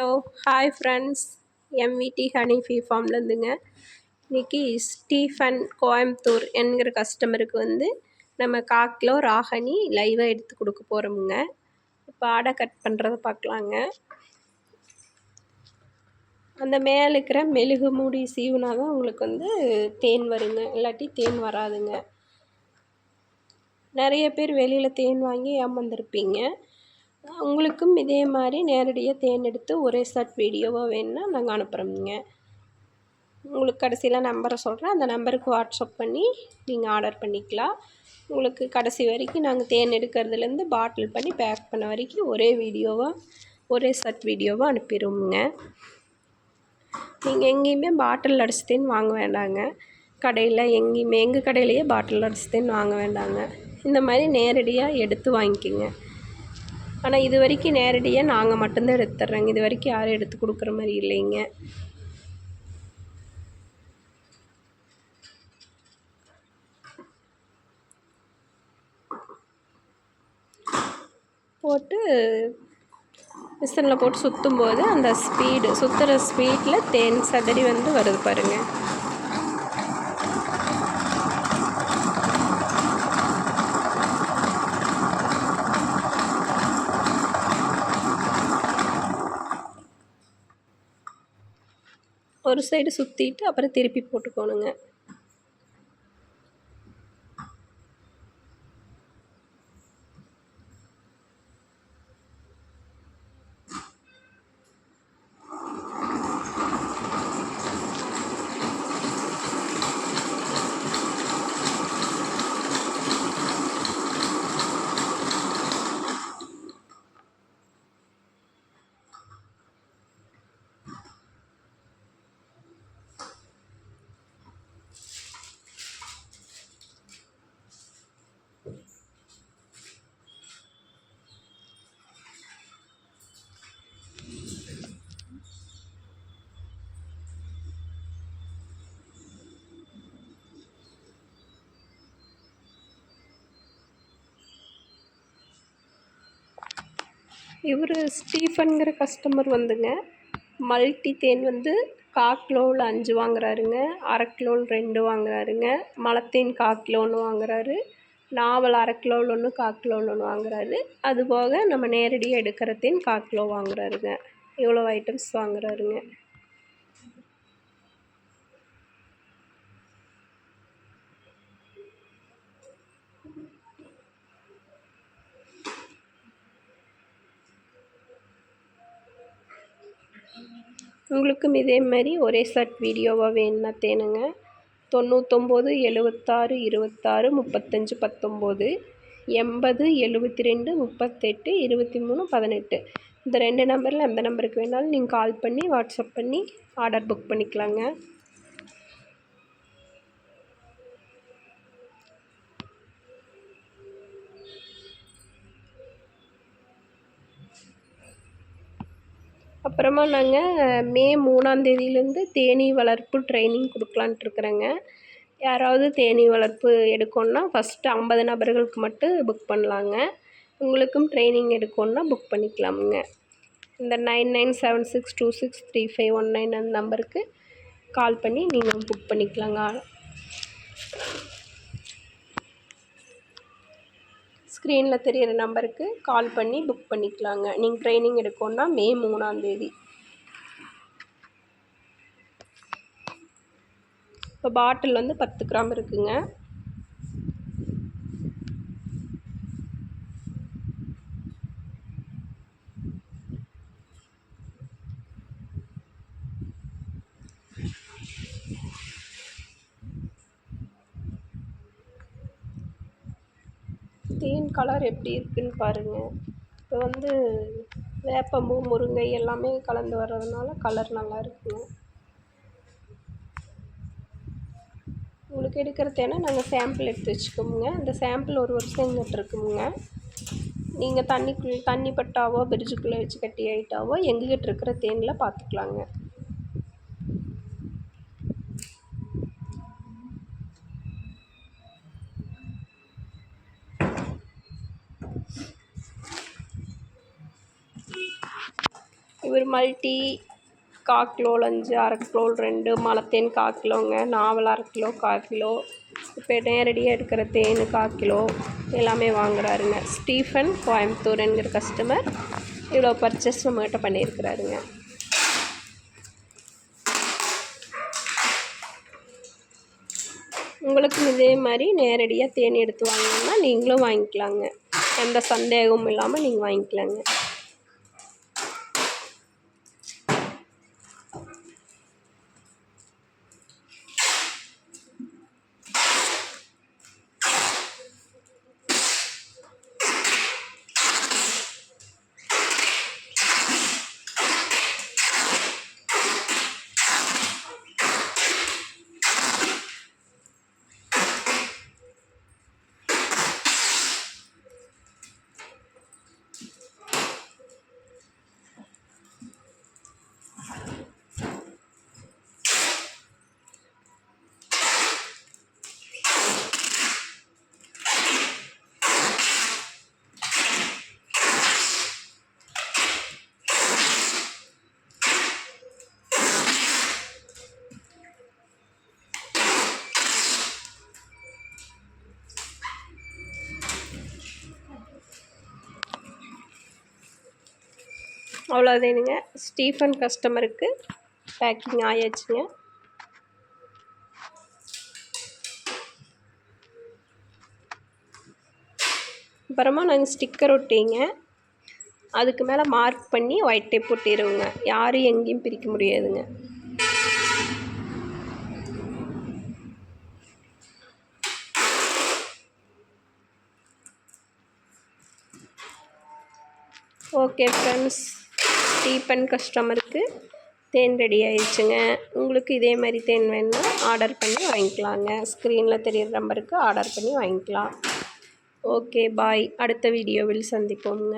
Hello hi friends. MVD honey bee ஃபார்ம்லேருந்துங்க. இன்றைக்கி Stephen Coimbatore என்கிற கஸ்டமருக்கு வந்து நம்ம 1/4 கிலோ ராகனி லைவாக எடுத்து கொடுக்க போகிறோமுங்க. இப்போ ஆடை கட் பண்ணுறத பார்க்கலாங்க. அந்த மேலே இருக்கிற மெழுகு மூடி சீவுனா தான் உங்களுக்கு வந்து தேன் வருங்க, இல்லாட்டி தேன் வராதுங்க. நிறைய பேர் வெளியில் தேன் வாங்கி ஏமாந்துருப்பீங்க. உங்களுக்கும் இதே மாதிரி நேரடியாக தேன் எடுத்து ஒரே ஷார்ட் வீடியோவாக வேணுன்னா நாங்கள் அனுப்புகிறோமுங்க. உங்களுக்கு கடைசியில் நம்பரை சொல்கிறேன், அந்த நம்பருக்கு வாட்ஸ்அப் பண்ணி நீங்கள் ஆர்டர் பண்ணிக்கலாம். உங்களுக்கு கடைசி வரைக்கும் நாங்கள் தேன் எடுக்கிறதுலேருந்து பாட்டில் பண்ணி பேக் பண்ண வரைக்கும் ஒரே ஷார்ட் வீடியோவாக அனுப்பிடுவோங்க. நீங்கள் எங்கேயுமே பாட்டில் அடிச்சு தேன் வாங்க வேண்டாங்க. எங்கள் கடையிலையே பாட்டில் அடிச்சு தேன் வாங்க வேண்டாங்க. இந்த மாதிரி நேரடியாக எடுத்து வாங்கிக்கோங்க. ஆனால் இது வரைக்கும் நேரடியாக நாங்கள் மட்டும்தான் எடுத்துட்றோங்க. இது வரைக்கும் யாரும் எடுத்து கொடுக்குற மாதிரி இல்லைங்க. போட்டு மிஷினில் போட்டு சுற்றும்போது அந்த சுற்றுற ஸ்பீடில் தேன் சதறி வந்து வருது பாருங்கள். ஒரு சைடு சுற்றிட்டு அப்புறம் திருப்பி போட்டுக்கோணுங்க. இவர் ஸ்டீஃபன்கிற கஸ்டமர் வந்துங்க மல்டி தேன் வந்து 1/4 கிலோவில் 5 வாங்குறாருங்க, 1/2 கிலோவில் 2 வாங்குறாருங்க, மலைத்தேன் 1/4 கிலோன்னு வாங்குறாரு, நாவல் 1/2 கிலோவில் 1 1/4 கிலோவில் 1 வாங்குறாரு. அதுபோக நம்ம நேரடியாக எடுக்கிற தேன் 1/4 கிலோ வாங்குறாருங்க. இவ்வளோ ஐட்டம்ஸ் வாங்குறாருங்க. உங்களுக்கும் இதே மாதிரி ஒரே ஷார்ட் வீடியோவாக வேணுன்னா தேனுங்க 99 76 26 35 19 80 72 38 23 18 இந்த 2 நம்பரில் எந்த நம்பருக்கு வேணாலும் நீங்கள் கால் பண்ணி வாட்ஸ்அப் பண்ணி ஆர்டர் புக் பண்ணிக்கலாங்க. அப்புறமா நாங்கள் மே 3ஆம் தேதியிலேருந்து தேனீ வளர்ப்பு ட்ரைனிங் கொடுக்கலான்ட்டு இருக்கிறேங்க. யாராவது தேனீ வளர்ப்பு எடுக்கணுன்னா ஃபஸ்ட்டு 50 நபர்களுக்கு மட்டும் புக் பண்ணலாங்க. உங்களுக்கும் ட்ரைனிங் எடுக்கணுன்னா புக் பண்ணிக்கலாமுங்க. இந்த 9976263519 அந்த நம்பருக்கு கால் பண்ணி நீங்கள் புக் பண்ணிக்கலாங்க. ஸ்க்ரீனில் தெரிகிற நம்பருக்கு கால் பண்ணி புக் பண்ணிக்கலாங்க. நீங்கள் ட்ரைனிங் எடுக்கணுன்னா மே 3ஆம் தேதி. இப்போ பாட்டில் வந்து 10 கிராம் இருக்குங்க. தேன் கலர் எப்படி இருக்குன்னு பாருங்கள். இப்போ வந்து வேப்பம்பூ முருங்கை எல்லாமே கலந்து வர்றதுனால கலர் நல்லா இருக்குங்க. உங்களுக்கு எடுக்கிற தேனை நாங்கள் சாம்பிள் எடுத்து வச்சுக்கோமுங்க. அந்த சாம்பிள் ஒரு வருஷம் எங்கிட்ட இருக்குமுங்க. நீங்கள் தண்ணி பட்டாவோ பிரிட்ஜுக்குள்ளே வச்சு கட்டி ஆகிட்டாவோ எங்ககிட்ட இருக்கிற தேனில் பார்த்துக்கலாங்க. இவர் மல்டி 1/4 கிலோவில் 5, அரை கிலோவில் 2, மலைத்தேன் 1/4 கிலோங்க, நாவல் அரை கிலோ 1/4 கிலோ. இப்போ நேரடியாக எடுக்கிற தேன் 1/4 கிலோ எல்லாமே வாங்குறாருங்க. ஸ்டீஃபன் கோயம்புத்தூருங்கிற கஸ்டமர் இவ்வளோ பர்ச்சேஸ் நம்மகிட்ட பண்ணியிருக்கிறாருங்க. உங்களுக்கும் இதே மாதிரி நேரடியாக தேன் எடுத்து வாங்கணுன்னா நீங்களும் வாங்கிக்கலாங்க. எந்த சந்தேகமும் இல்லாமல் நீங்கள் வாங்கிக்கலாங்க. அவ்வளோதானுங்க. ஸ்டீஃபன் கஸ்டமருக்கு பேக்கிங் ஆயாச்சுங்க. அப்புறமா நாங்கள் ஸ்டிக்கர் ஒட்டிங்க, அதுக்கு மேலே மார்க் பண்ணி ஒயிட் டேப் ஒட்டிடுவோங்க. யாரும் எங்கேயும் பிரிக்க முடியாதுங்க. ஓகே ஃப்ரெண்ட்ஸ், ஸ்டீஃபன் கஸ்டமருக்கு தேன் ரெடி ஆயிடுச்சுங்க. உங்களுக்கு இதே மாதிரி தேன் வேணுன்னா ஆர்டர் பண்ணி வாங்கிக்கலாங்க. ஸ்க்ரீனில் தெரியிற நம்பருக்கு ஆர்டர் பண்ணி வாங்கிக்கலாம். Okay bye. அடுத்த வீடியோவில் சந்திப்போங்க.